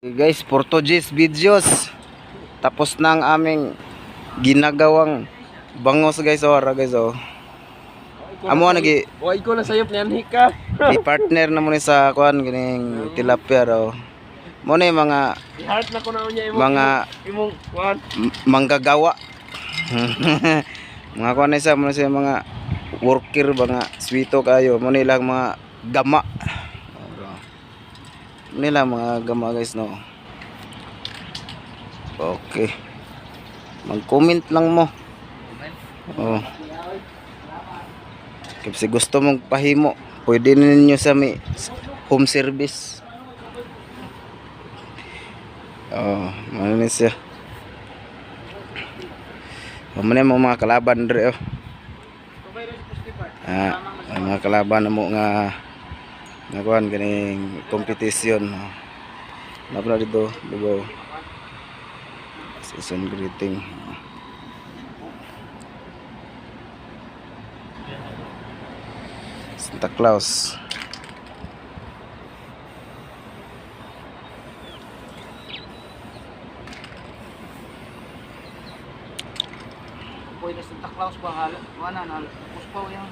Guys, Portuguese videos. Tapos na ang aming ginagawang bangos guys. Ora guys oh. Amo lagi Oy ko na sayo planhi ka. di partner na mo ni sa kuan gining tilapia raw. Mo ni mga I-heart na ko na unya imong kuan. manggagawa. Mga kuan isa mo sa mga worker mga swito kayo. Mo nilang mga gama. Nila mga gama guys no. Okay. Mag-comment lang mo. Oh. Kasi gusto mong pahimo, pwede ninyo sa may home service. Oh, ano siya. Mamaya mga kalaban dre oh. Mga kalaban mo nga kuan ganing competition. Napra dito, diba? Season greeting. Santa Claus. Pwede Santa Claus ba halo? Wala na. Puspaw yan.